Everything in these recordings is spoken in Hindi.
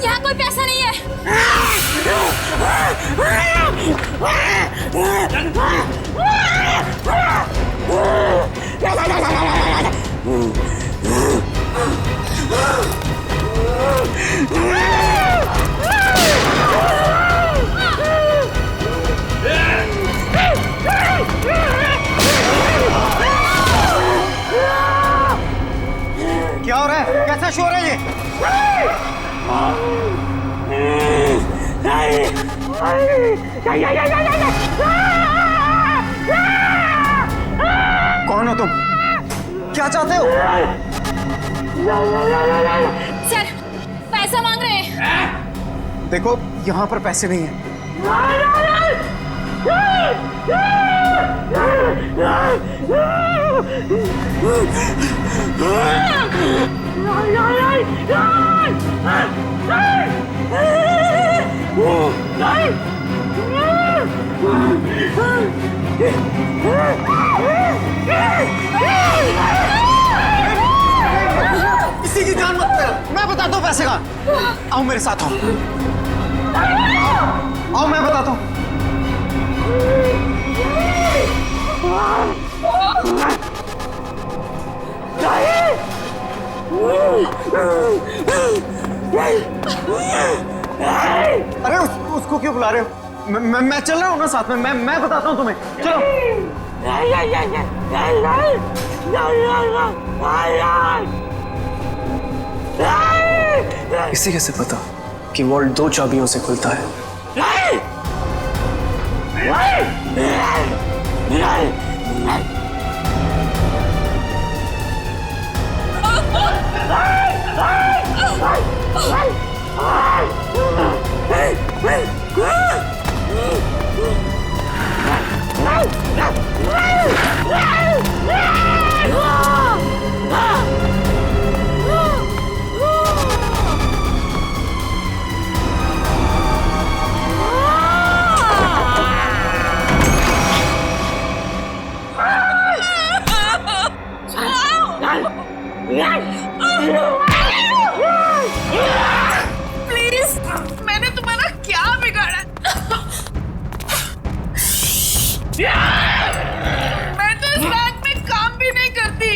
यहाँ कोई पैसा नहीं है। क्या हो रहा है? कैसा शोर है ये? कौन हो तुम? क्या चाहते हो? सर, पैसा मांग रहे हैं। देखो, यहाँ पर पैसे नहीं हैं। किसी की जान मत लेना। मैं बताता हूँ पैसे का। आओ मेरे साथ आओ। आओ मैं बताता हूँ। अरे उसको क्यों बुला रहे हो? मैं चल रहा हूँ ना साथ में। मैं बताता हूँ तुम्हें। चलो। इसे कैसे पता कि वॉल्ट 2 चाबियों से खुलता है? प्लीज, मैंने तुम्हारा क्या बिगाड़ा? मैं तो इस बैंक में काम भी नहीं करती।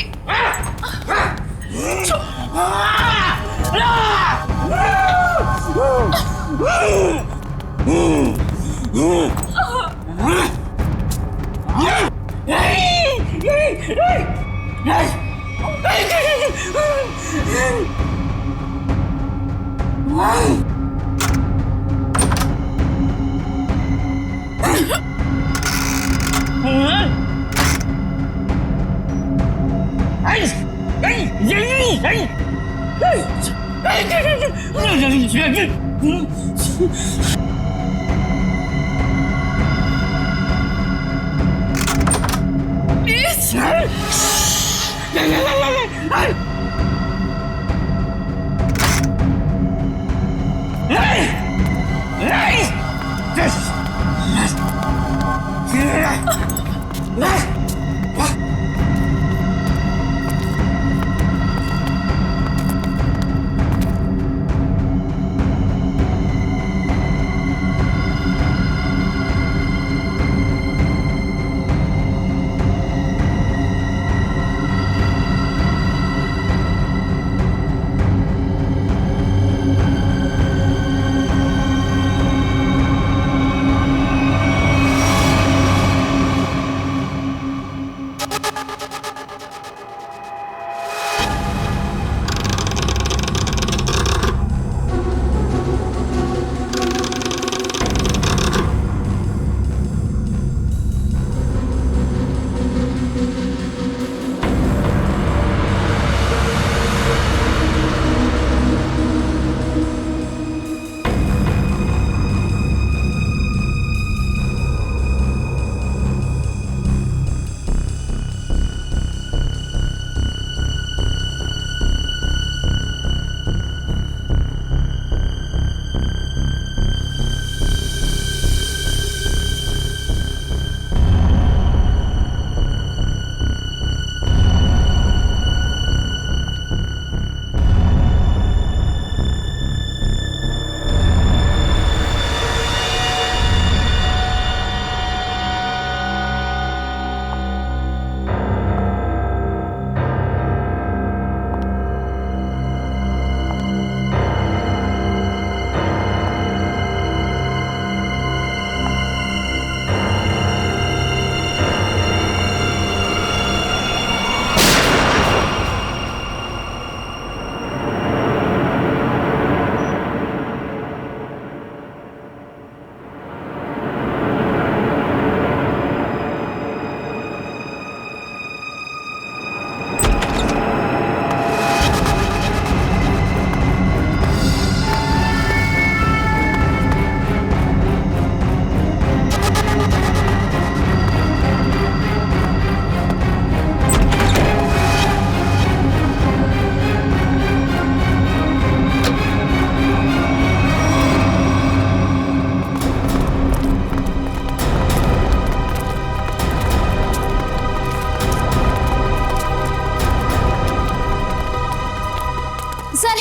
सर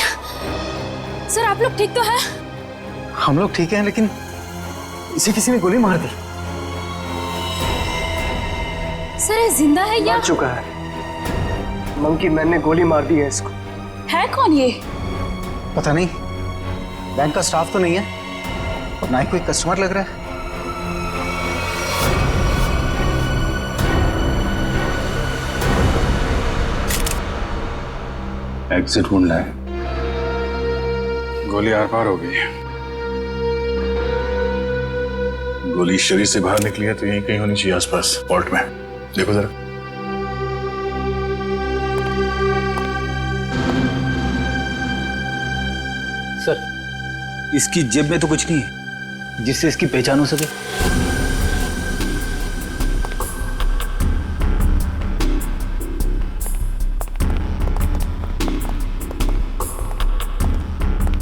सर आप लोग ठीक तो हैं? हम लोग ठीक हैं, लेकिन इसे किसी ने गोली मार दी। सर ये जिंदा है या मार चुका है। मंकी मैन ने गोली मार दी है इसको। है कौन ये? पता नहीं, बैंक का स्टाफ तो नहीं है और ना ही कोई कस्टमर लग रहा है। एग्जिट ढूंढना है। गोली आर पार हो गई है। गोली शरीर से बाहर निकली है तो यहीं कहीं होनी चाहिए आसपास, वॉल्ट में। देखो जरा। सर, इसकी जेब में तो कुछ नहीं है जिससे इसकी पहचान हो सके।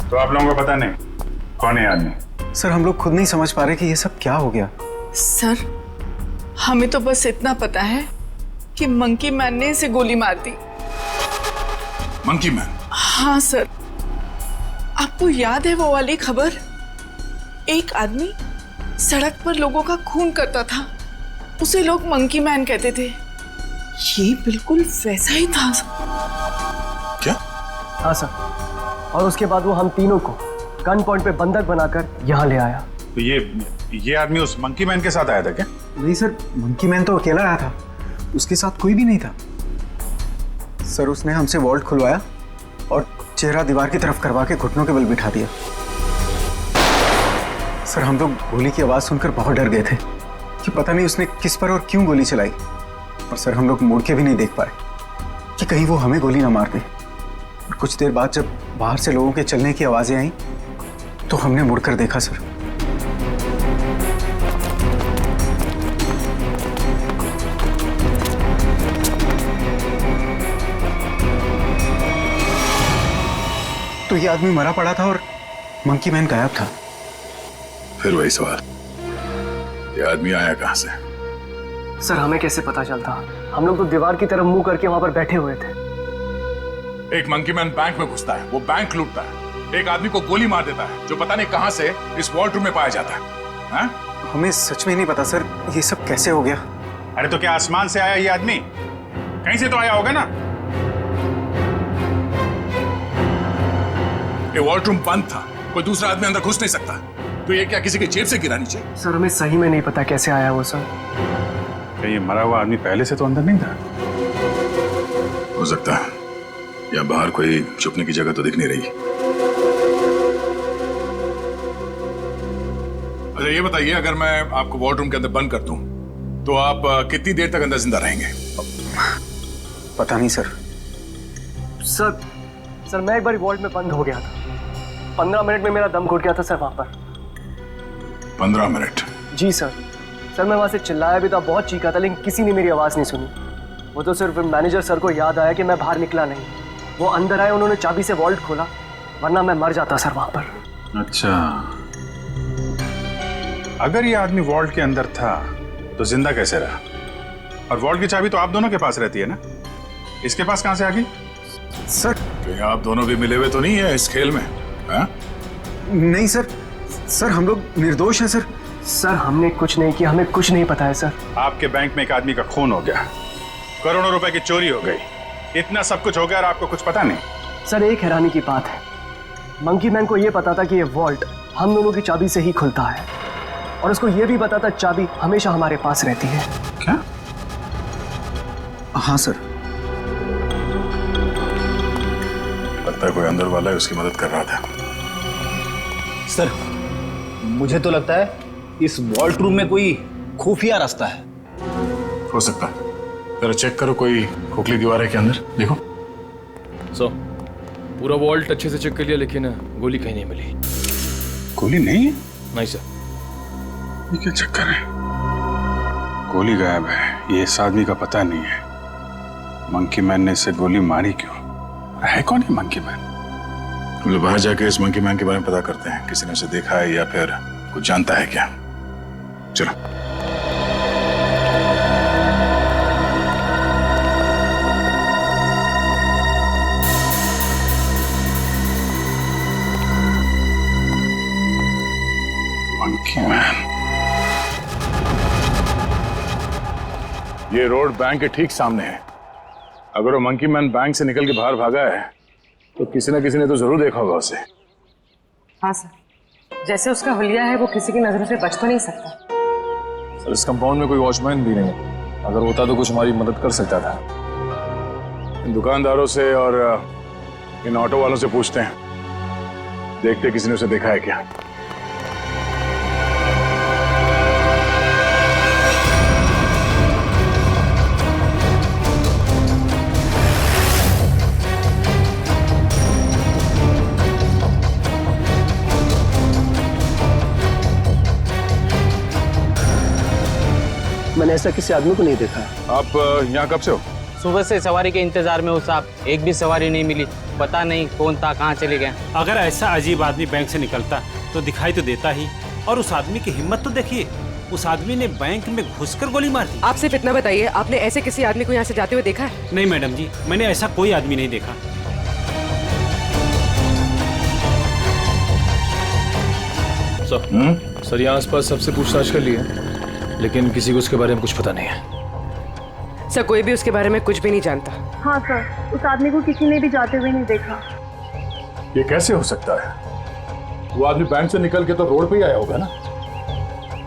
तो आप लोगों को पता नहीं कौन है आदमी? सर हम लोग खुद नहीं समझ पा रहे कि ये सब क्या हो गया। सर हमें तो बस इतना पता है कि मंकी मैन ने इसे गोली मार दी। Monkey man? हाँ सर, आपको याद है वो वाली खबर? एक आदमी सड़क पर लोगों का खून करता था, उसे लोग मंकी मैन कहते थे। ये बिल्कुल वैसा ही था। क्या? हाँ सर, और उसके बाद वो हम तीनों को गन पॉइंट पे बंधक बनाकर यहाँ ले आया। तो ये आदमी उस मंकी मैन के साथ आया था क्या? नहीं सर, मंकी मैन तो अकेला आया था, उसके साथ कोई भी नहीं था। सर उसने हमसे वॉल्ट खुलवाया और चेहरा दीवार की तरफ करवा के घुटनों के बल बिठा दिया। सर हम लोग गोली की आवाज़ सुनकर बहुत डर गए थे कि पता नहीं उसने किस पर और क्यों गोली चलाई। और सर हम लोग मुड़ के भी नहीं देख पाए कि कहीं वो हमें गोली ना मार दे। और कुछ देर बाद जब बाहर से लोगों के चलने की आवाज़ें आई तो हमने मुड़कर देखा सर। तो ये आदमी मरा पड़ा था और मंकी मैन गायब था। फिर वही सवाल, ये आदमी आया कहां से? सर हमें कैसे पता चलता? हम लोग तो दीवार की तरफ मुंह करके वहां पर बैठे हुए थे। एक मंकी मैन बैंक में घुसता है, वो बैंक लूटता है, एक आदमी को गोली मार देता है जो पता नहीं कहां से इस वॉल्ट रूम में पाया जाता है। हा? हमें सच में नहीं पता सर, ये सब कैसे हो गया। अरे तो क्या आसमान से आया ये आदमी? कहीं से तो आया होगा ना। ये वॉल्ट रूम बंद था, कोई दूसरा आदमी अंदर घुस नहीं सकता। तो ये क्या किसी के जेब से गिरा नीचे? सर हमें सही में नहीं पता कैसे आया वो सर। क्या ये मरा हुआ आदमी पहले से तो अंदर नहीं था? हो सकता है, या बाहर कोई छुपने की जगह तो दिख नहीं रही। अच्छा ये बताइए, अगर मैं आपको वॉल्ट रूम के अंदर बंद कर दूं तो आप कितनी देर तक अंदर जिंदा रहेंगे? पता नहीं सर। सर मैं एक बार वॉल्ट में बंद हो गया था। 15 मिनट में मेरा दम घुट गया था सर वहां पर। 15 मिनट? जी सर। सर मैं वहां से चिल्लाया भी था, बहुत चीखा था, लेकिन किसी ने मेरी आवाज नहीं सुनी। वो तो सिर्फ मैनेजर सर को याद आया कि मैं बाहर निकला नहीं। वो अंदर आए, उन्होंने चाबी से वॉल्ट खोला, वरना मैं मर जाता सर वहां पर। अच्छा, अगर ये आदमी वॉल्ट के अंदर था तो जिंदा कैसे रहा? और वॉल्ट की चाबी तो आप दोनों के पास रहती है ना, इसके पास कहां से आ गई? सर कहीं आप दोनों भी मिले हुए तो नहीं है इस खेल में? हा? नहीं सर, सर हम लोग निर्दोष हैं सर। सर हमने कुछ नहीं किया, हमें कुछ नहीं पता है सर। आपके बैंक में एक आदमी का खून हो गया, करोड़ों रुपए की चोरी हो गई, इतना सब कुछ हो गया और आपको कुछ पता नहीं। सर एक हैरानी की बात है, मंकी मैन को यह पता था कि ये वॉल्ट हम दोनों की चाबी से ही खुलता है, और उसको यह भी पता था चाबी हमेशा हमारे पास रहती है। क्या? हाँ सर। लगता है कोई अंदर वाला है, उसकी मदद कर रहा था। सर मुझे तो लगता है इस वॉल्ट रूम में कोई खुफिया रास्ता है। हो सकता है, जरा चेक करो, कोई खोखली दीवार है के अंदर, देखो। सर पूरा वॉल्ट अच्छे से चेक कर लिया, लेकिन गोली कहीं नहीं मिली। गोली नहीं है? नहीं सर। ये क्या चक्कर है? गोली गायब है, ये इस आदमी का पता नहीं है। मंकी मैन ने इसे गोली मारी क्यों? है कौन है मंकी मैन? हम लोग बाहर जाके इस मंकी मैन के बारे में पता करते हैं, किसी ने उसे देखा है या फिर कुछ जानता है क्या। चलो। Monkey man. ये रोड बैंक के ठीक सामने है। अगर वो मंकी मैन बैंक से निकल के बाहर भागा है तो किसी न किसी ने तो जरूर देखा होगा उसे। हाँ सर, जैसे उसका हुलिया है वो किसी की नजरों से बच तो नहीं सकता। सर इस कंपाउंड में कोई वॉचमैन भी नहीं है, अगर होता तो कुछ हमारी मदद कर सकता था। इन दुकानदारों से और इन ऑटो वालों से पूछते हैं, देखते किसी ने उसे देखा है क्या। मैंने ऐसा किसी आदमी को नहीं देखा। आप यहाँ कब से हो? सुबह से सवारी के इंतजार में हूँ साहब, एक भी सवारी नहीं मिली। पता नहीं कौन था, कहाँ चले गए। अगर ऐसा अजीब आदमी बैंक से निकलता तो दिखाई तो देता ही। और उस आदमी की हिम्मत तो देखिए, उस आदमी ने बैंक में घुसकर गोली मार दी। आप सिर्फ इतना बताइए, आपने ऐसे किसी आदमी को यहाँ से जाते हुए देखा है? नहीं मैडम जी, मैंने ऐसा कोई आदमी नहीं देखा। सर यहाँ आसपास सबसे पूछताछ कर ली है, लेकिन किसी को उसके बारे में कुछ पता नहीं है। सर कोई भी उसके बारे में कुछ भी नहीं जानता। हाँ सर, उस आदमी को किसी ने भी जाते हुए नहीं देखा। ये कैसे हो सकता है? वो आदमी बैंक से निकल के तो रोड पे ही आया होगा ना,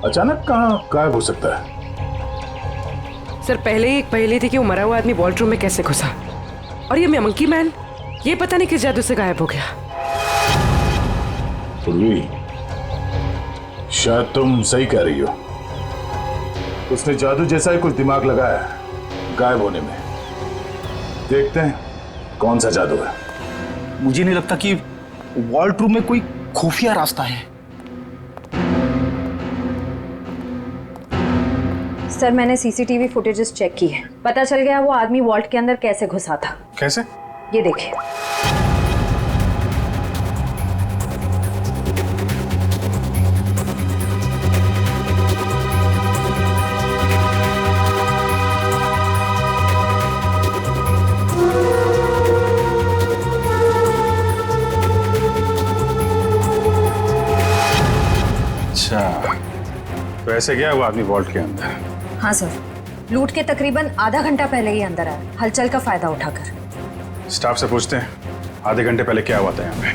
अचानक कहाँ गायब हो सकता है? सर पहले ही एक पहेली थी कि वो मरा हुआ आदमी वॉल्ट रूम में कैसे घुसा, और ये मंकी मैन ये पता नहीं किस जादू से गायब हो गया। पूर्वी, शायद तुम सही कह रही हो। उसने जादू जैसा ही कुछ दिमाग लगाया गायब होने में। देखते हैं कौन सा जादू है। मुझे नहीं लगता कि वॉल्ट रूम में कोई खुफिया रास्ता है। सर मैंने सीसीटीवी फुटेजेस चेक की है, पता चल गया वो आदमी वॉल्ट के अंदर कैसे घुसा था। कैसे? ये देखिए। तो ऐसे गया वो आदमी वॉल्ट के अंदर? हाँ सर, लूट के तकरीबन आधा घंटा पहले ही अंदर आया, हलचल का फायदा उठाकर। स्टाफ से पूछते हैं आधे घंटे पहले क्या हुआ था यहाँ पे।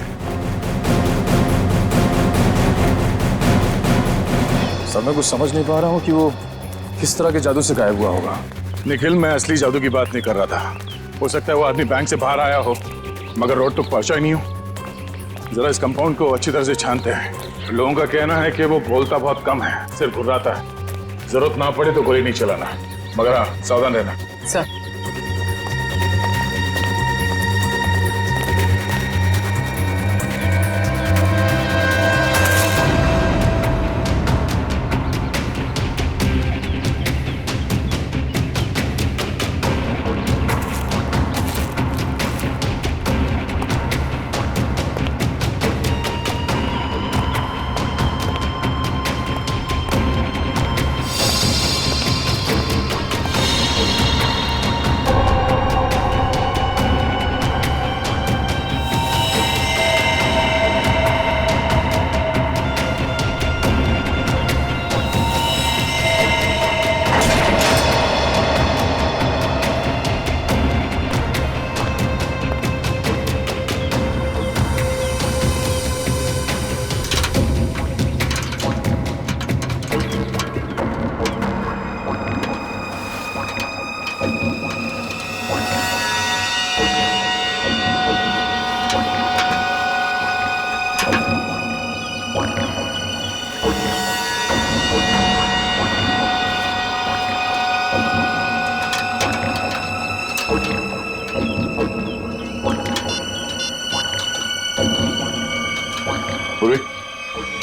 सर मैं कुछ समझ नहीं पा रहा हूँ कि वो किस तरह के जादू से गायब हुआ होगा। निखिल, मैं असली जादू की बात नहीं कर रहा था। हो सकता है वो आदमी बैंक से बाहर आया हो मगर रोड तक पहुंचा ही नहीं हो। जरा इस कंपाउंड को अच्छी तरह से छानते हैं। लोगों का कहना है कि वो बोलता बहुत कम है, सिर्फ घुर्राता है। जरूरत ना पड़े तो गोली नहीं चलाना, मगर हाँ सावधान रहना। सर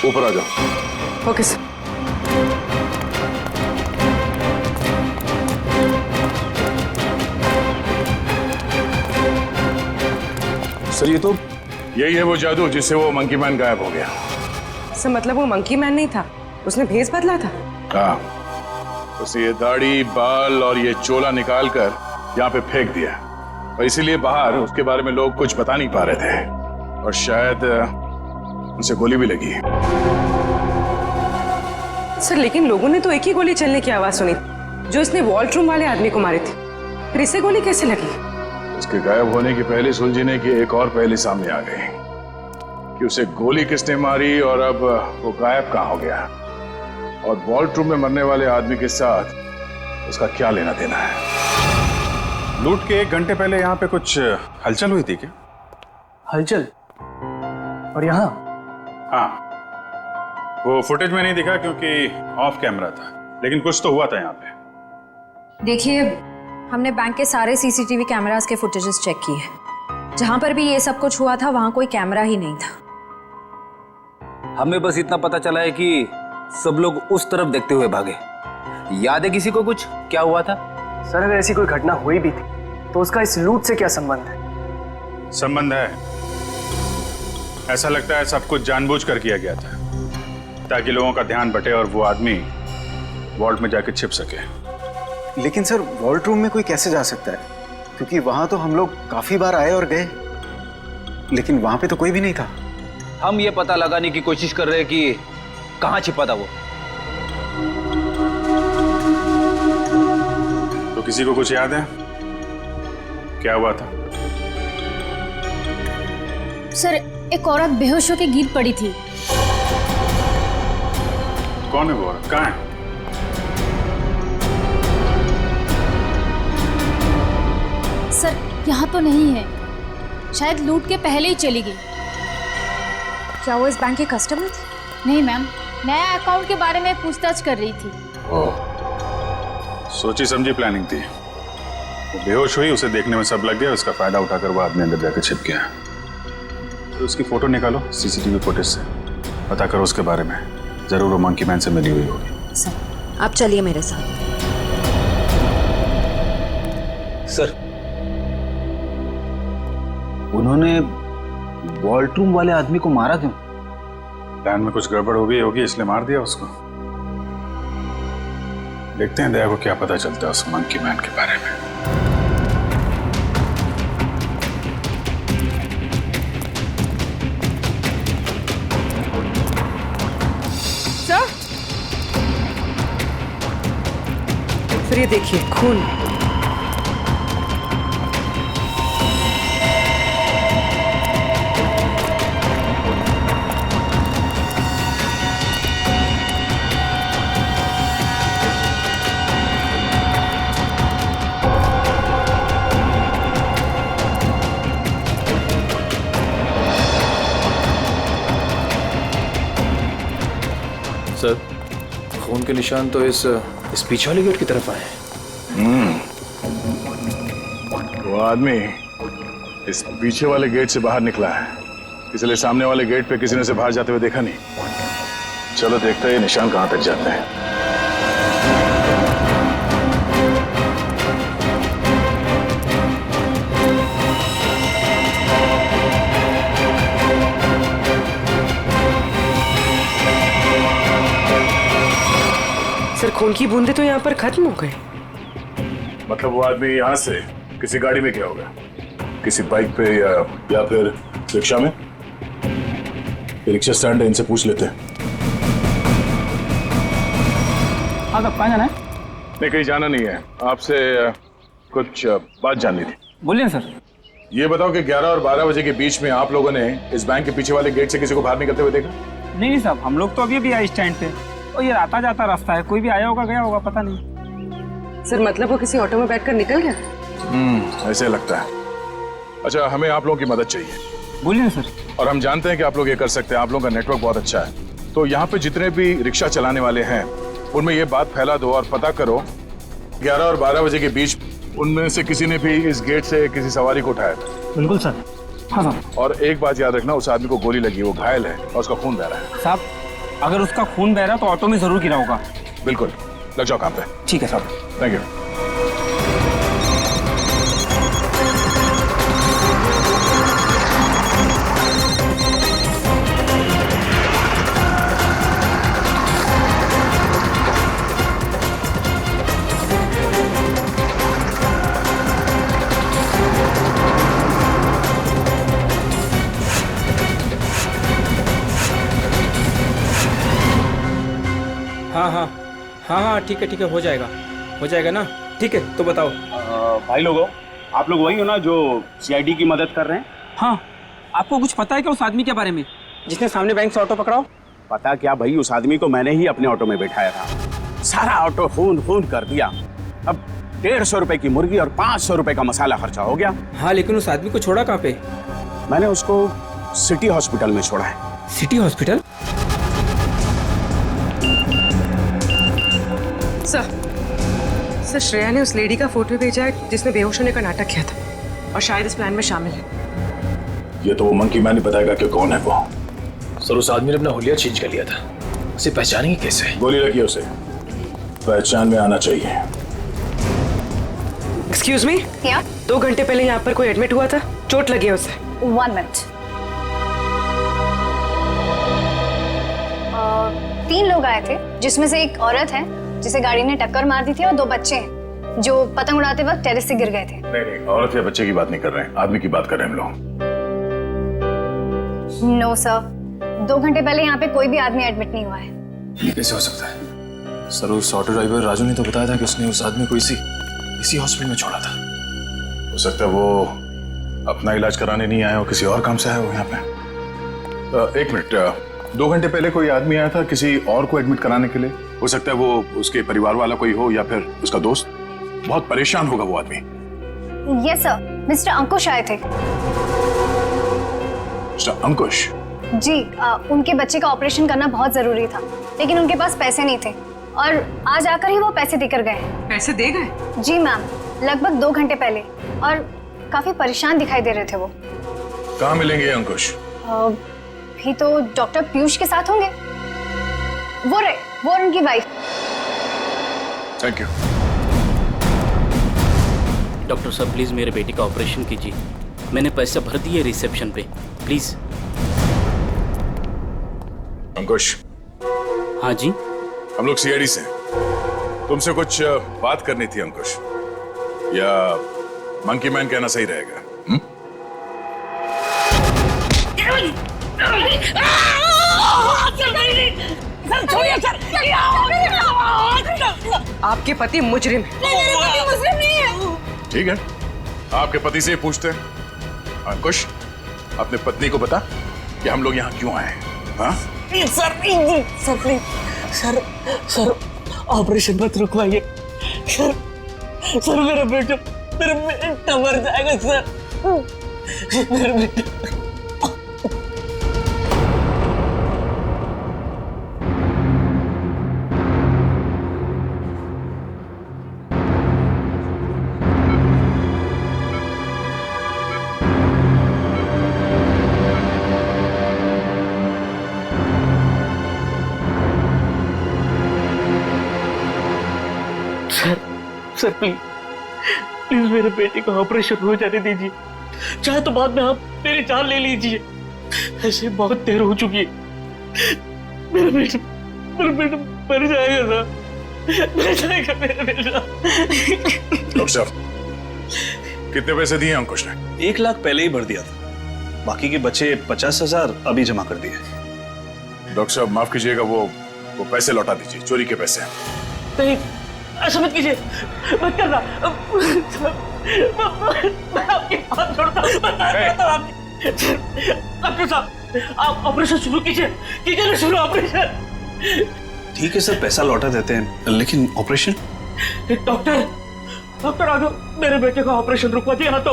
ऊपर आ जाओ। Okay sir. सर ये तो यही है वो जादू जिससे वो मंकी मैन गायब हो गया। सर मतलब वो मंकी मैन नहीं था, उसने भेस बदला था। हाँ, उसे ये दाढ़ी, बाल और ये चोला निकाल कर यहाँ पे फेंक दिया, और इसीलिए बाहर उसके बारे में लोग कुछ बता नहीं पा रहे थे, और शायद उसे गोली भी लगी। सर लेकिन लोगों ने तो एक ही गोली चलने की आवाज सुनी जो इसने वॉल्ट्रूम वाले आदमी को मारी थी, फिर इसे गोली कैसे लगी? उसके गायब होने की पहले सुलझने की एक और पहली सामने आ गई कि उसे गोली किसने मारी और अब वो गायब कहाँ हो गया और वॉल्ट्रूम में मरने वाले आदमी के साथ उसका क्या लेना देना है। लूट के 1 घंटे पहले यहाँ पे कुछ हलचल हुई थी क्या? हलचल? और यहाँ? हाँ, वो फुटेज में नहीं दिखा क्योंकि ऑफ कैमरा था, लेकिन कुछ तो हुआ था यहाँ पे। देखिए, हमने बैंक के सारे सीसीटीवी कैमरास के फुटेजेस चेक किए। जहां पर भी ये सब कुछ हुआ था वहां कोई कैमरा ही नहीं था। हमें बस इतना पता चला है कि सब लोग उस तरफ देखते हुए भागे। याद है किसी को कुछ क्या हुआ था? सर अगर ऐसी कोई घटना हुई भी थी तो उसका इस लूट से क्या संबंध है? संबंध है, ऐसा लगता है सब कुछ जानबूझकर किया गया था ताकि लोगों का ध्यान बटे और वो आदमी वॉल्ट में जाके छिप सके। लेकिन सर वॉल्ट रूम में कोई कैसे जा सकता है, क्योंकि वहां तो हम लोग काफी बार आए और गए, लेकिन वहां पे तो कोई भी नहीं था। हम ये पता लगाने की कोशिश कर रहे हैं कि कहाँ छिपा था वो। तो किसी को कुछ याद है क्या हुआ था? सर एक औरत बेहोश होकर गिर पड़ी थी। कौन है वो औरत? कहाँ है? सर यहाँ तो नहीं है, शायद लूट के पहले ही चली गई। क्या वो इस बैंक की कस्टमर थी? नहीं मैम, नया अकाउंट के बारे में पूछताछ कर रही थी। सोची समझी प्लानिंग थी। वो बेहोश हुई, उसे देखने में सब लग गया, उसका फायदा उठाकर वो आदमी अंदर जाकर छिप गया। तो उसकी फोटो निकालो सीसीटीवी फुटेज से, पता करो उसके बारे में, जरूर वो मंकी मैन से मिली हुई होगी। सर आप चलिए मेरे साथ। सर उन्होंने वॉल्ट्रूम वाले आदमी को मारा क्यों? प्लान में कुछ गड़बड़ हो गई होगी इसलिए मार दिया उसको। देखते हैं दया को क्या पता चलता है उस मंकी मैन के बारे में। सर ये देखिए खून। सर खून के निशान तो इस पीछे वाले गेट की तरफ आए हैं। वो आदमी इस पीछे वाले गेट से बाहर निकला है, इसलिए सामने वाले गेट पे किसी ने उसे बाहर जाते हुए देखा नहीं। चलो देखते हैं ये निशान कहां तक जाते हैं। सर खून की बूंदे तो यहाँ पर खत्म हो गए। मतलब वो आदमी यहाँ से किसी गाड़ी में गया होगा, किसी बाइक पे या फिर रिक्शा में। रिक्शा स्टैंड है, इनसे पूछ लेते हैं। हाँ साहब, कहाँ जाना है? नहीं कहीं जाना नहीं है, आपसे कुछ बात जाननी थी। बोलिए सर। ये बताओ कि 11 और 12 बजे के बीच में आप लोगों ने इस बैंक के पीछे वाले गेट से किसी को बाहर निकलते हुए देखा? नहीं साहब, हम लोग तो अभी भी आए स्टैंड पे और ये आता जाता रास्ता है, कोई भी आया होगा गया होगा पता नहीं। सर मतलब वो किसी ऑटो में बैठकर निकल गया? ऐसे लगता है। अच्छा हमें आप लोगों की मदद चाहिए। बोलिए सर। और हम जानते हैं कि आप लोग ये कर सकते हैं, आप लोगों का नेटवर्क बहुत अच्छा है। तो यहाँ पे जितने भी रिक्शा चलाने वाले हैं उनमें ये बात फैला दो और पता करो 11 और 12 बजे के बीच उनमें से किसी ने भी इस गेट से किसी सवारी को उठाया था। बिल्कुल सर। हाँ सर। और एक बात याद रखना, उस आदमी को गोली लगी, वो घायल है और उसका खून बह रहा है। साहब अगर उसका खून बह रहा तो ऑटो में जरूर गिरा होगा। बिल्कुल, लग जाओ काम पे। ठीक है साहब। Thank you. हाँ हाँ हाँ हाँ ठीक है, हो जाएगा ना। ठीक है तो बताओ। भाई लोगों, आप लोग वही हो ना जो सीआईडी की मदद कर रहे हैं? हाँ, आपको कुछ पता है क्या उस आदमी के बारे में जिसने सामने बैंक से ऑटो पकड़ाओ? पता क्या भाई, उस आदमी को मैंने ही अपने ऑटो में बैठाया था। सारा ऑटो खून कर दिया। अब 150 रुपए की मुर्गी और 500 रुपए का मसाला खर्चा हो गया। हाँ, लेकिन उस आदमी को छोड़ा कहाँ पे? मैंने उसको सिटी हॉस्पिटल में छोड़ा है। City hospital? सर श्रेया ने उस लेडी का फोटो भेजा है जिसने बेहोश होने का नाटक किया था और शायद इस प्लान में शामिल है। ये तो वो मंकी मैन ही बताएगा कि कौन है वो। सर उस आदमी ने अपना हुलिया चेंज कर लिया था, उसे पहचानेंगे कैसे? गोली लगी उसे, पहचान में आना चाहिए। एक्सक्यूज मी, 2 घंटे पहले यहाँ पर कोई एडमिट हुआ था, चोट लगी है उसे। 1 मिनट। 3 लोग आए थे जिसमें से एक औरत है जिसे गाड़ी ने टक्कर मार दी थी और 2 बच्चे हैं जो पतंग उड़ाते वक्त टेरेस से गिर गए थे। नहीं, औरत या बच्चे की बात नहीं कर रहे हैं, आदमी की बात कर रहे हैं हम लोग। नो सर, 2 घंटे पहले यहाँ पे कोई भी आदमी एडमिट नहीं हुआ है। ये कैसे हो सकता है? सर उस ऑटो ड्राइवर राजू ने तो बताया था कि उसने उस आदमी को इसी हॉस्पिटल में छोड़ा था। हो सकता है वो अपना इलाज कराने नहीं आया हो, किसी और काम से आया हो यहाँ पे। 1 मिनट, 2 घंटे पहले कोई आदमी आया था किसी और को एडमिट कराने के लिए। हो सकता है वो उसके परिवार वाला कोई हो या फिर उसका दोस्त। बहुत परेशान होगा वो आदमी। यस सर, मिस्टर अंकुश आए थे। मिस्टर अंकुश? जी, उनके बच्चे का ऑपरेशन करना बहुत जरूरी था, लेकिन उनके पास पैसे नहीं थे और आज आकर ही वो पैसे देकर गए। पैसे दे गए? जी मैम, लगभग 2 घंटे पहले, और काफी परेशान दिखाई दे रहे थे वो। कहाँ मिलेंगे अंकुश? भी तो डॉक्टर पीयूष के साथ होंगे। वो उनकी वाइफ। Thank you. डॉक्टर साहब प्लीज मेरे बेटे का ऑपरेशन कीजिए, मैंने पैसे भर दिए रिसेप्शन पे, प्लीज। अंकुश? हाँ जी। हम लोग सीआईडी से हैं, तुमसे कुछ बात करनी थी अंकुश, या मंकी मैन कहना सही रहेगा? आपके पति मुजरिम है। ठीक है, आपके पति से पूछते हैं। अंकुश, अपने पत्नी को बता कि हम लोग यहाँ क्यों आए हैं। हाँ? सर ऑपरेशन मत रुकवाइए सर, मेरा बेटा मर जाएगा सर, मेरा बेटा। सर प्लीज मेरे बेटे का ऑपरेशन हो जाने दीजिए, चाहे तो बाद में आप मेरी जान ले लीजिए, ऐसे बहुत देर हो चुकी है। मेरा बेटा मर जाएगा सर, मर जाएगा मेरा बेटा। डॉक्टर साहब, कितने पैसे दिए अंकुश ने? 1 लाख पहले ही भर दिया था, बाकी के बचे 50,000 अभी जमा कर दिए। डॉक्टर साहब माफ कीजिएगा, वो पैसे लौटा दीजिए, चोरी के पैसे। नहीं, ऐसा मत कीजिए, मत करना। मैं आपके हाथ जोड़ता हूँ, डॉक्टर साहब आप ऑपरेशन शुरू कीजिए ना, शुरू ऑपरेशन। ठीक है सर, पैसा लौटा देते हैं, लेकिन ऑपरेशन? डॉक्टर अगर मेरे बेटे का ऑपरेशन रुकवा दिया ना तो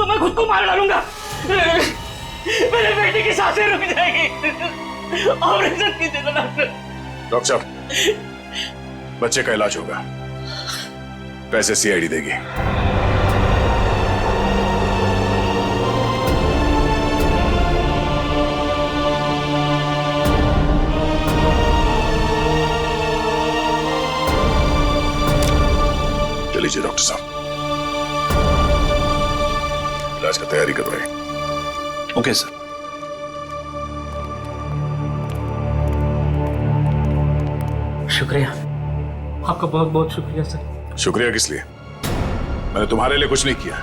मैं खुद को मार डालूंगा, मेरे बेटे की सांसें रुक जाएगी। ऑपरेशन कीजिए ना डॉक्टर साहब, बच्चे का इलाज होगा, पैसे सीआईडी देगी। चलिए डॉक्टर साहब, इलाज का तैयारी कर रहे हैं। Okay sir. शुक्रिया, आपका बहुत बहुत शुक्रिया सर। शुक्रिया किस लिए? मैंने तुम्हारे लिए कुछ नहीं किया,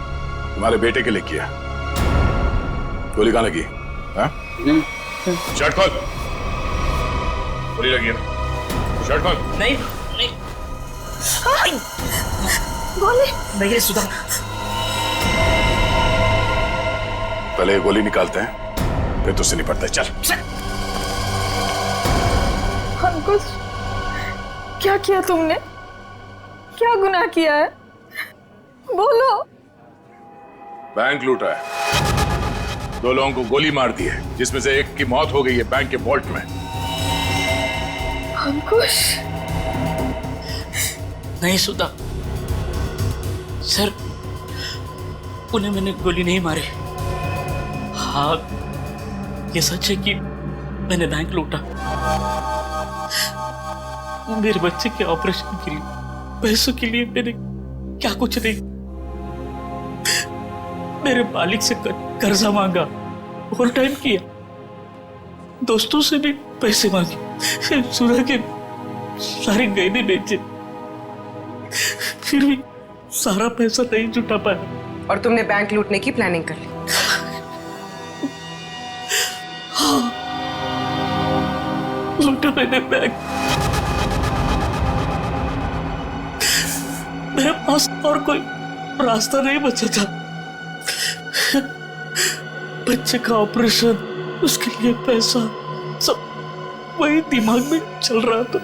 तुम्हारे बेटे के लिए किया। गोली कहाँ लगी? शर्ट खोल, गोली लगी है। शर्ट खोल। नहीं नहीं गोली नहीं सुधा। पहले ये गोली निकालते हैं, फिर तुझसे निपटते हैं। चल। अंकुश, क्या किया तुमने? क्या गुनाह किया है? बोलो। बैंक लूटा है, 2 लोगों को गोली मार दी है, जिसमें से एक की मौत हो गई है बैंक के वॉल्ट में। अंकुश, नहीं सुधा सर, उन्हें मैंने गोली नहीं मारी। हाँ, ये सच है कि मैंने बैंक लूटा। मेरे बच्चे के ऑपरेशन के लिए, पैसों के लिए मैंने क्या कुछ नहीं, मेरे मालिक से कर्जा मांगा, ओवर टाइम किया, दोस्तों से भी पैसे मांगे, सुना के सारे गहने बेचे, फिर भी सारा पैसा नहीं जुटा पाया। और तुमने बैंक लूटने की प्लानिंग कर ली? हाँ, लूटा मैंने बैंक। मेरे पास और कोई रास्ता नहीं बचा था। बच्चे का ऑपरेशन, उसके लिए पैसा, सब वही दिमाग में चल रहा था।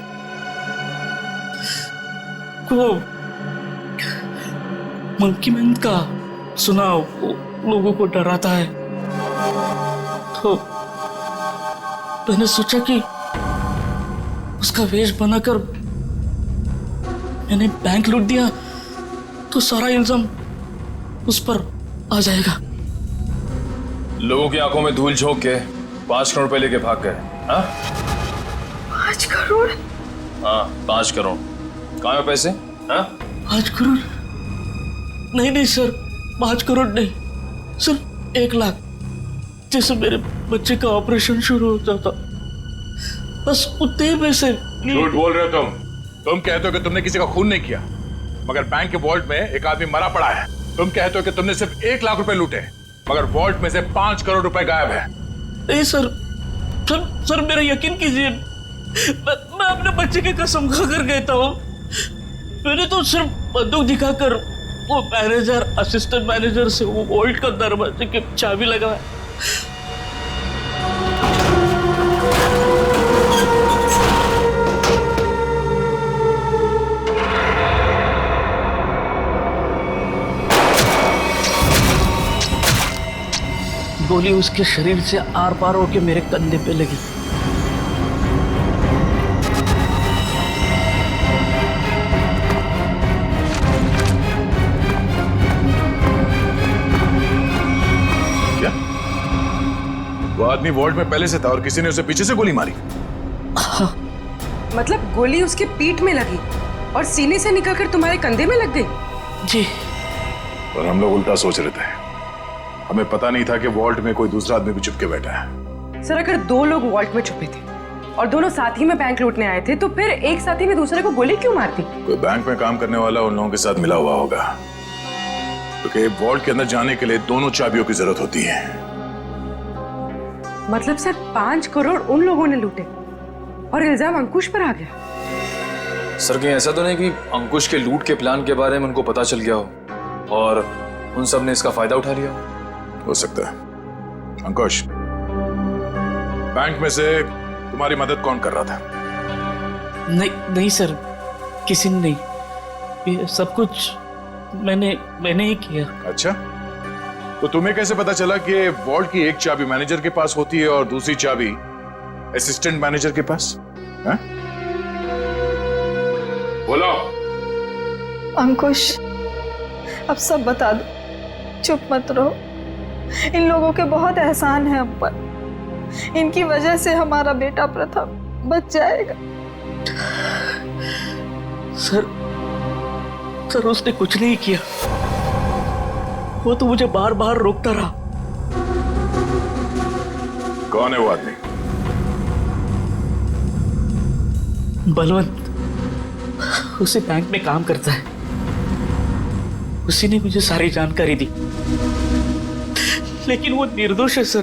वो मंकी मैन का सुना, लोगों को डराता है, तो मैंने सोचा कि उसका वेश बनाकर मैंने बैंक लूट दिया तो सारा इल्जाम उस पर आ जाएगा। लोगों की आंखों में धूल झोंक के 5 करोड़ रुपए लेके भाग गए। हाँ 5 करोड़? हाँ 5 करोड़। कहाँ है पैसे? हाँ 5 करोड़ नहीं नहीं सर, 5 करोड़ नहीं, सिर्फ 1 लाख। जैसे मेरे बच्चे का ऑपरेशन शुरू हो जाता, बस उतने पैसे। झूठ बोल रहे हो तुम कहते हो कि तुमने किसी का खून नहीं किया, मगर बैंक के वॉल्ट में एक आदमी मरा पड़ा है। तुम कहते हो कि तुमने सिर्फ 1 लाख रुपए लूटे, मगर वॉल्ट में से 5 करोड़ रुपए गायब है। नहीं सर, सर मेरा यकीन कीजिए, मैं अपने बच्चे की कसम खाकर कहता हूँ, मैंने तो सिर्फ बंदूक दिखाकर वो मैनेजर, असिस्टेंट मैनेजर से वो वॉल्ट का दरवाजे की चाबी लगाया। गोली उसके शरीर से आर पार होकर मेरे कंधे पे लगी। क्या? वो आदमी वॉल्ट में पहले से था और किसी ने उसे पीछे से गोली मारी? मतलब गोली उसके पीठ में लगी और सीने से निकलकर तुम्हारे कंधे में लग गई? जी। और हम लोग उल्टा सोच रहे थे, हमें पता नहीं था कि वॉल्ट में कोई दूसरा आदमी भी छुप के बैठा है। सर अगर 2 लोग वॉल्ट में छुपे थे और दोनों साथ ही में बैंक लूटने आए थे, तो फिर एक साथी ने दूसरे को गोली क्यों मार दी? कोई बैंक में काम करने वाला उन लोगों के साथ मिला हुआ होगा, क्योंकि वॉल्ट के अंदर जाने के लिए दोनों चाबियों की जरूरत होती है। मतलब सर 5 करोड़ उन लोगों ने लूटे और इल्जाम अंकुश पर आ गया? सर कहीं ऐसा तो नहीं कि अंकुश के लूट के प्लान के बारे में उनको पता चल गया हो और उन सब ने इसका फायदा उठा लिया हो सकता है। अंकुश, बैंक में से तुम्हारी मदद कौन कर रहा था? नहीं सर, किसी ने नहीं, ये सब कुछ मैंने ही किया। अच्छा, तो तुम्हें कैसे पता चला कि वॉल्ट की एक चाबी मैनेजर के पास होती है और दूसरी चाबी असिस्टेंट मैनेजर के पास? है? बोलो। अंकुश, अब सब बता दो, चुप मत रहो। इन लोगों के बहुत एहसान है हम पर, इनकी वजह से हमारा बेटा प्रथम बच जाएगा। सर उसने कुछ नहीं किया, वो तो मुझे बार बार रोकता रहा। कौन है वो आदमी? बलवंत, उसी बैंक में काम करता है, उसी ने मुझे सारी जानकारी दी, लेकिन वो निर्दोष है सर।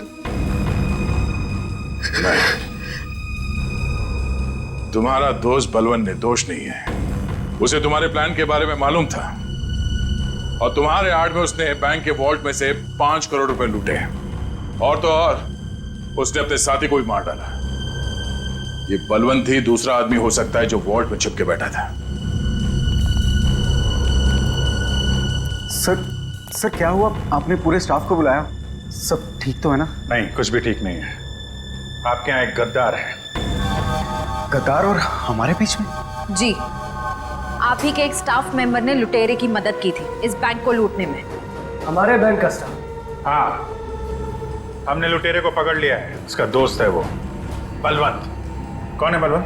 तुम्हारा दोस्त बलवंत निर्दोष नहीं है। उसे तुम्हारे प्लान के बारे में मालूम था और तुम्हारे आड़ में उसने बैंक के वॉल्ट में से 5 करोड़ रुपए लूटे। और तो और उसने अपने साथी को भी मार डाला। ये बलवंत ही दूसरा आदमी हो सकता है जो वॉल्ट में छिप के बैठा था। सर क्या हुआ? आपने पूरे स्टाफ को बुलाया? सब ठीक तो है ना? नहीं, कुछ भी ठीक नहीं है। आपके यहाँ एक गद्दार है। गद्दार? और हमारे बीच में? जी, आप ही के एक स्टाफ मेंबर ने लुटेरे की मदद की थी इस बैंक को लूटने में। हमारे बैंक का स्टाफ? हाँ, हमने लुटेरे को पकड़ लिया है। उसका दोस्त है वो बलवंत। कौन है बलवंत?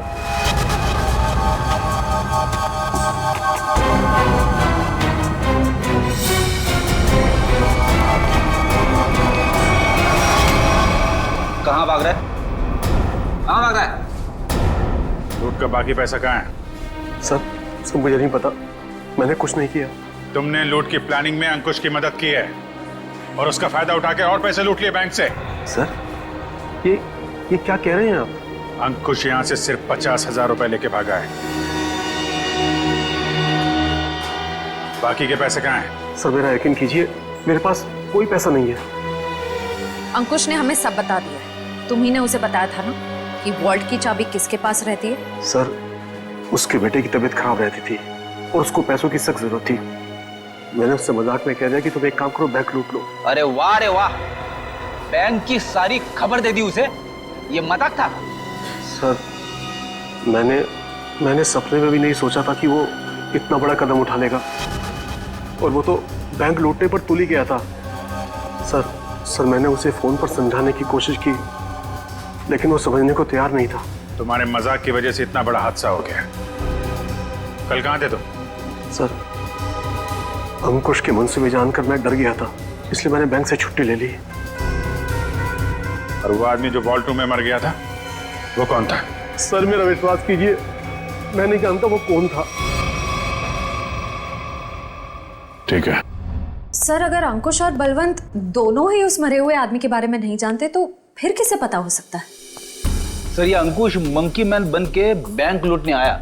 कहाँ भाग रहा है? कहाँ भाग रहा है? लूट का बाकी पैसा कहाँ है? सर मुझे नहीं पता, मैंने कुछ नहीं किया। तुमने लूट की प्लानिंग में अंकुश की मदद की है और उसका फायदा उठा के और पैसे लूट लिए बैंक से। सर ये क्या कह रहे हैं आप? अंकुश यहाँ से सिर्फ 50,000 रुपए लेके भागा है। बाकी के पैसे कहाँ हैं? सर मेरा यकीन कीजिए, मेरे पास कोई पैसा नहीं है। अंकुश ने हमें सब बता दिया है। तुम ही ने उसे बताया था ना कि वॉल्ट की चाबी किसके पास रहती है? सर उसके बेटे की तबीयत खराब रहती थी और उसको पैसों की सख्त जरूरत थी। मैंने उससे मजाक में कह दिया कि तुम एक काम करो, बैंक लूट लो। अरे वाह, बैंक की सारी खबर दे दी उसे। ये मजाक था? सर मैंने सपने में भी नहीं सोचा था कि वो इतना बड़ा कदम उठा लेगा। और वो तो बैंक लूटने पर तुल ही गया था। सर मैंने उसे फोन पर समझाने की कोशिश की, लेकिन वो समझने को तैयार नहीं था। तुम्हारे मजाक की वजह से इतना बड़ा हादसा हो गया। कल कहाँ थे तुम? सर अंकुश के मंसूबे जानकर मैं डर गया था, इसलिए मैंने बैंक से छुट्टी ले ली। और वो आदमी जो वॉल्ट रूम में मर गया था, वो कौन था? सर मेरा विश्वास कीजिए, मैं नहीं जानता वो कौन था। ठीक है सर, अगर अंकुश और बलवंत दोनों ही उस मरे हुए आदमी के बारे में नहीं जानते तो फिर किसे पता हो सकता है? सर ये अंकुश मंकी मैन बन के बैंक लूटने आया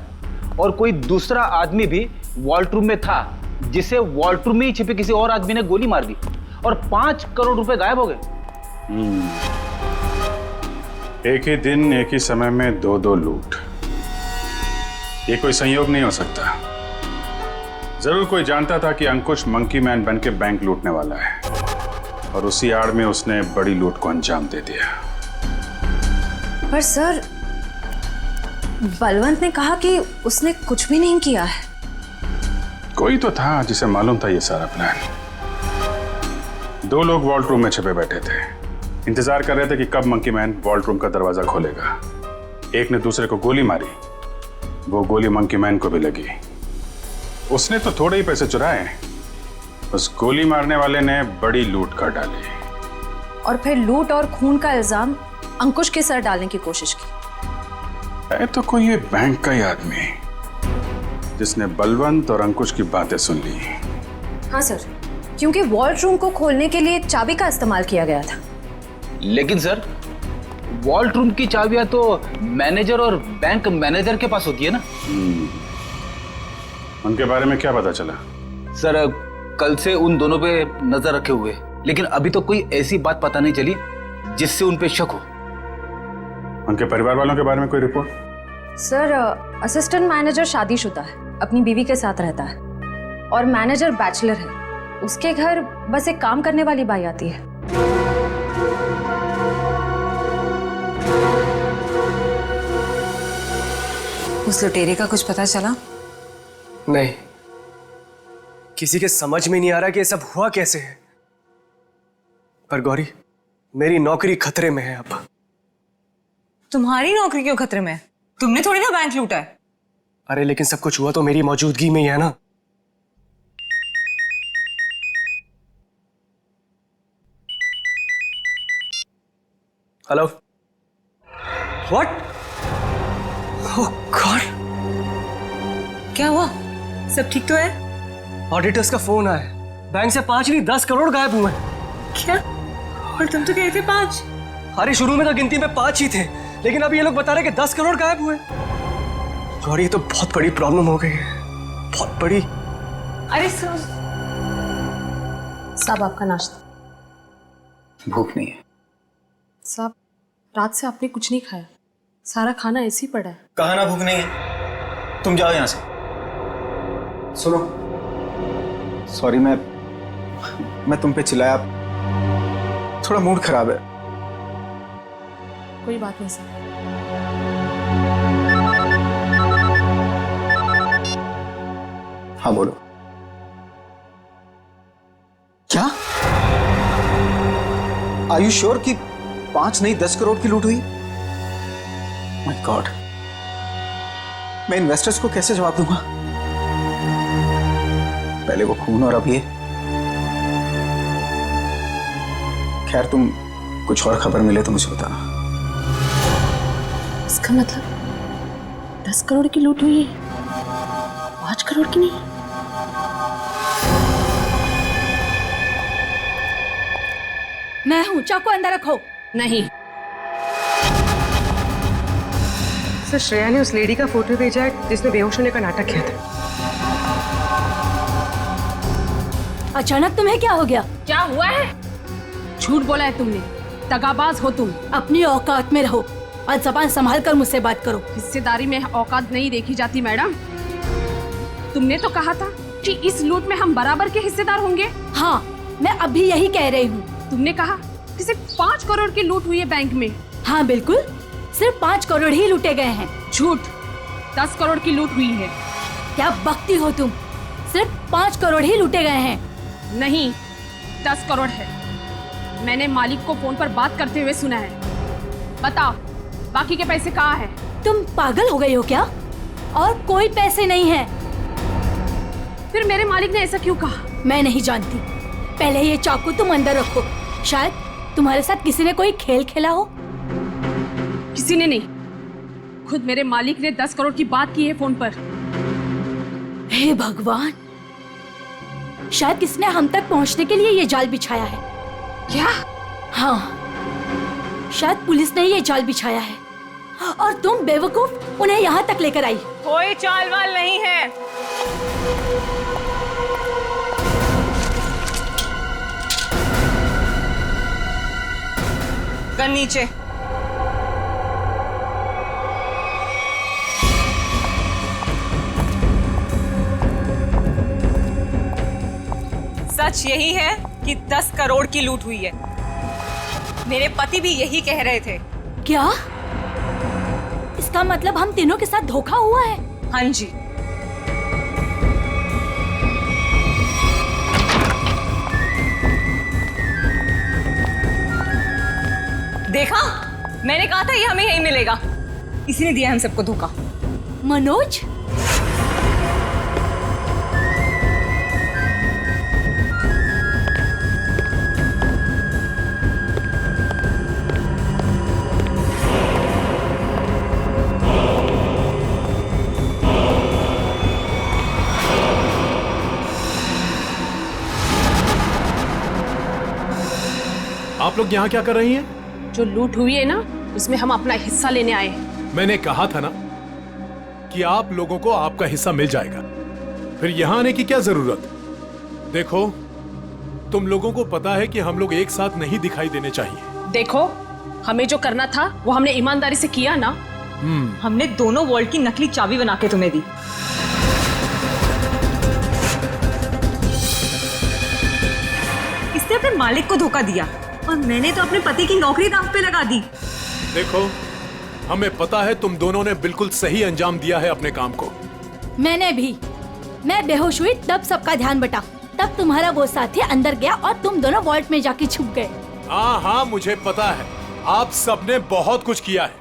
और कोई दूसरा आदमी भी वॉल्ट रूम में था, जिसे वॉल्ट रूम में ही छिपे किसी और आदमी ने गोली मार दी और 5 करोड़ रुपए गायब हो गए। एक ही दिन एक ही समय में दो लूट, ये कोई संयोग नहीं हो सकता। जरूर कोई जानता था कि अंकुश मंकी मैन बन के बैंक लूटने वाला है और उसी आड़ में उसने बड़ी लूट को अंजाम दे दिया। पर सर बलवंत ने कहा कि उसने कुछ भी नहीं किया है। कोई तो था जिसे मालूम था ये सारा प्लान। 2 लोग वॉल्ट रूम में छिपे बैठे थे, इंतजार कर रहे थे कि कब मंकी मैन वॉल्ट रूम का दरवाजा खोलेगा। एक ने दूसरे को गोली मारी, वो गोली मंकी मैन को भी लगी। उसने तो थोड़े ही पैसे चुराए, उस गोली मारने वाले ने बड़ी लूट कर डाली और फिर लूट और खून का इल्जाम अंकुश के सर डालने की कोशिश की। है तो कोई ये बैंक का ही आदमी जिसने बलवंत और अंकुश की बातें सुन ली। हाँ सर, क्योंकि वॉल्ट रूम को खोलने के लिए चाबी का इस्तेमाल किया गया था। लेकिन सर वॉल्ट रूम की चाबियां तो मैनेजर और बैंक मैनेजर के पास होती है ना। उनके बारे में क्या पता चला? सर कल से उन दोनों पे नजर रखे हुए, लेकिन अभी तो कोई ऐसी बात पता नहीं चली जिससे उन पे शक हो। उनके परिवार वालों के बारे में कोई रिपोर्ट? सर असिस्टेंट मैनेजर शादीशुदा है, अपनी बीवी के साथ रहता है और मैनेजर बैचलर है। उसके घर बस एक काम करने वाली बाई आती है। उस लुटेरे का कुछ पता चला? नहीं, किसी के समझ में नहीं आ रहा कि ये सब हुआ कैसे है। पर गौरी, मेरी नौकरी खतरे में है अब। तुम्हारी नौकरी क्यों खतरे में है? तुमने थोड़ी ना बैंक लूटा है। अरे लेकिन सब कुछ हुआ तो मेरी मौजूदगी में ही है ना। Hello, what? ओह गॉड, क्या हुआ? सब ठीक तो है? ऑडिटर्स का फोन आया, बैंक से 5 नहीं 10 करोड़ गायब हुए। क्या? और तुम तो कह रहे थे 5। अरे शुरू में तो गिनती में 5 ही थे, लेकिन अभी ये लोग बता रहे कि 10 करोड़ गायब हुए। गौरी, ये तो बहुत बड़ी प्रॉब्लम हो गई है, बहुत बड़ी। अरे साहब आपका नाश्ता। भूख नहीं है। साहब रात से आपने कुछ नहीं खाया, सारा खाना ऐसे ही पड़ा है। कहा ना भूख नहीं है, तुम जाओ यहां से। सुनो, सॉरी, मैं तुम पे चिल्लाया, थोड़ा मूड खराब है। कोई बात नहीं सर। हाँ बोलो। क्या? आर यू श्योर कि 5 नहीं 10 करोड़ की लूट हुई? माय गॉड, मैं इन्वेस्टर्स को कैसे जवाब दूंगा? पहले वो खून और अब ये। खैर, तुम कुछ और खबर मिले तो मुझे बताना। इसका मतलब 10 करोड़ की लूट हुई है, 5 करोड़ की नहीं। मैं हूं, चाकू अंदर रखो। नहीं। सर, श्रेया ने उस लेडी का फोटो भेजा है जिसने बेहोश होने का नाटक किया था। अचानक तुम्हें क्या हो गया? क्या हुआ है? झूठ बोला है तुमने, दगाबाज हो तुम। अपनी औकात में रहो और जबान संभाल कर मुझसे बात करो। हिस्सेदारी में औकात नहीं देखी जाती मैडम। तुमने तो कहा था कि इस लूट में हम बराबर के हिस्सेदार होंगे। हाँ, मैं अभी यही कह रही हूँ। तुमने कहा कि सिर्फ 5 करोड़ की लूट हुई है बैंक में। हाँ बिल्कुल, सिर्फ 5 करोड़ ही लूटे गए हैं। झूठ, 10 करोड़ की लूट हुई है। क्या बकती हो तुम? सिर्फ 5 करोड़ ही लूटे गए हैं। नहीं, 10 करोड़ है। मैंने मालिक को फोन पर बात करते हुए सुना है। बताओ, बाकी के पैसे कहाँ हैं? तुम पागल हो गई हो क्या? और कोई पैसे नहीं है। फिर मेरे मालिक ने ऐसा क्यों कहा? मैं नहीं जानती। पहले ये चाकू तुम अंदर रखो। शायद तुम्हारे साथ किसी ने कोई खेल खेला हो। किसी ने नहीं, खुद मेरे मालिक ने 10 करोड़ की बात की है फोन पर। हे भगवान, शायद किसने हम तक पहुंचने के लिए ये जाल बिछाया है। क्या? हाँ, शायद पुलिस ने ये जाल बिछाया है और तुम बेवकूफ उन्हें यहाँ तक लेकर आई। कोई चाल वाल नहीं है। गन नीचे। सच यही है कि 10 करोड़ की लूट हुई है। मेरे पति भी यही कह रहे थे। क्या? इसका मतलब हम तीनों के साथ धोखा हुआ है? हाँ जी। देखा, मैंने कहा था ये हमें यही मिलेगा। इसी ने दिया हम सबको धोखा। मनोज, आप लोग यहाँ क्या कर रही हैं? जो लूट हुई है ना, उसमें हम अपना हिस्सा लेने आए हैं। मैंने कहा था ना कि आप लोगों को आपका हिस्सा मिल जाएगा, फिर यहाँ आने की क्या जरूरत? देखो, तुम लोगों को पता है कि हम लोग एक साथ नहीं दिखाई देने चाहिए। देखो, हमें जो करना था वो हमने ईमानदारी से किया ना। हमने दोनों वॉल्ट की नकली चाबी बना के तुम्हें दी। इसने अपने मालिक को धोखा दिया और मैंने तो अपने पति की नौकरी दांव पे लगा दी। देखो, हमें पता है तुम दोनों ने बिल्कुल सही अंजाम दिया है अपने काम को। मैंने भी। मैं बेहोश हुई तब सबका ध्यान बटा। तब तुम्हारा वो साथी अंदर गया और तुम दोनों वॉल्ट में जाके छुप गए। हाँ हाँ, मुझे पता है आप सबने बहुत कुछ किया है,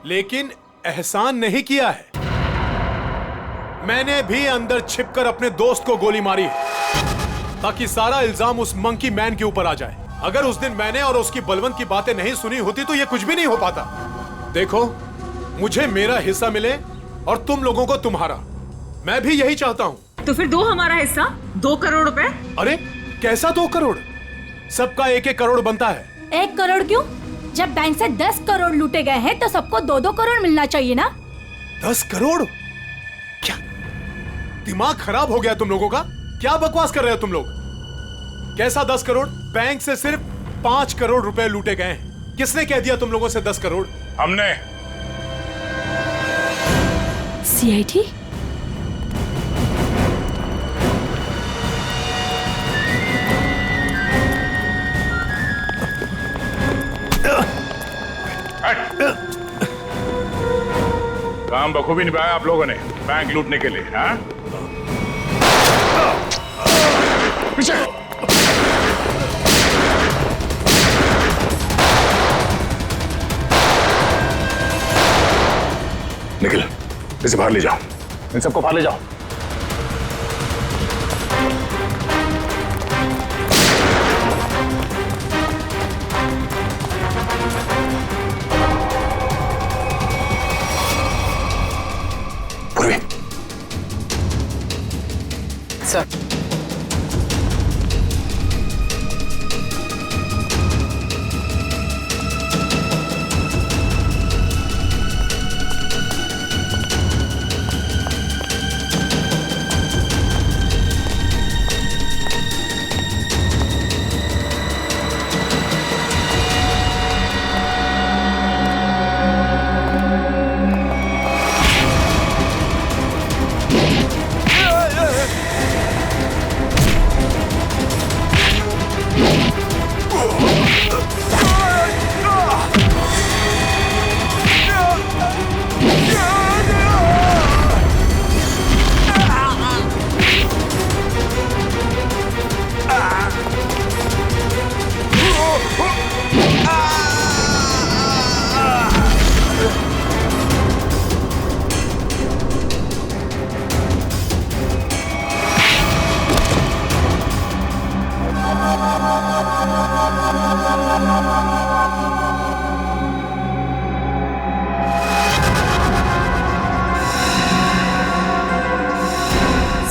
लेकिन एहसान नहीं किया है। मैंने भी अंदर छिपकर अपने दोस्त को गोली मारी है ताकि सारा इल्जाम उस मंकी मैन के ऊपर आ जाए। अगर उस दिन मैंने और उसकी बलवंत की बातें नहीं सुनी होती तो ये कुछ भी नहीं हो पाता। देखो, मुझे मेरा हिस्सा मिले और तुम लोगों को तुम्हारा। मैं भी यही चाहता हूँ। तो फिर दो हमारा हिस्सा, 2 करोड़ रुपए। अरे कैसा 2 करोड़? सबका 1-1 करोड़ बनता है। 1 करोड़ क्यों? जब बैंक से 10 करोड़ लूटे गए हैं तो सबको 2-2 करोड़ मिलना चाहिए ना। 10 करोड़? क्या दिमाग खराब हो गया तुम लोगों का? क्या बकवास कर रहे हो तुम लोग? कैसा 10 करोड़? बैंक से सिर्फ 5 करोड़ रुपए लूटे गए हैं। किसने कह दिया तुम लोगों से 10 करोड़? हमने। सीआईडी? काम बखूबी निभाया आप लोगों ने बैंक लूटने के लिए। हाँ, पीछे। निखिल, इसे बाहर ले जाओ। इन सबको बाहर ले जाओ। Sir,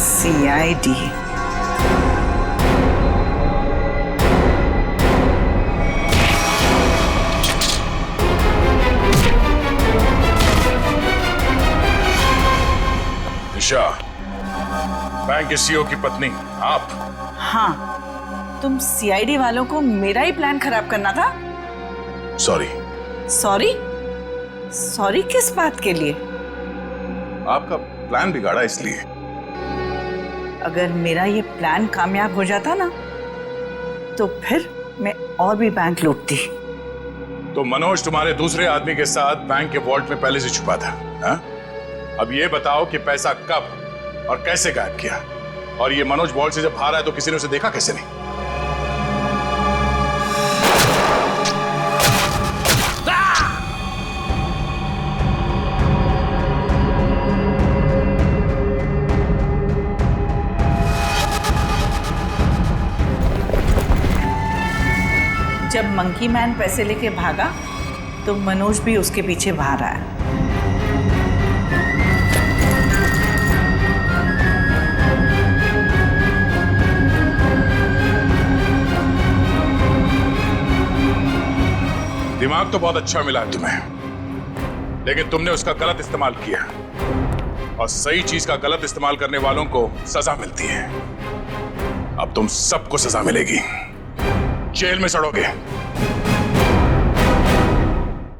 CID. ईशा, बैंक के सीईओ की पत्नी आप? हाँ, तुम सीआईडी वालों को मेरा ही प्लान खराब करना था। सॉरी। सॉरी? सॉरी किस बात के लिए? आपका प्लान बिगाड़ा इसलिए। अगर मेरा ये प्लान कामयाब हो जाता ना, तो फिर मैं और भी बैंक लूटती। तो मनोज तुम्हारे दूसरे आदमी के साथ बैंक के वॉल्ट में पहले से छुपा था। हा? अब ये बताओ कि पैसा कब और कैसे गायब किया? और ये मनोज वॉल्ट से जब बाहर आया तो किसी ने उसे देखा कैसे नहीं? जब मंकी मैन पैसे लेके भागा तो मनोज भी उसके पीछे बाहर आया। दिमाग तो बहुत अच्छा मिला है तुम्हें, लेकिन तुमने उसका गलत इस्तेमाल किया, और सही चीज का गलत इस्तेमाल करने वालों को सजा मिलती है। अब तुम सबको सजा मिलेगी, जेल में सड़ोगे।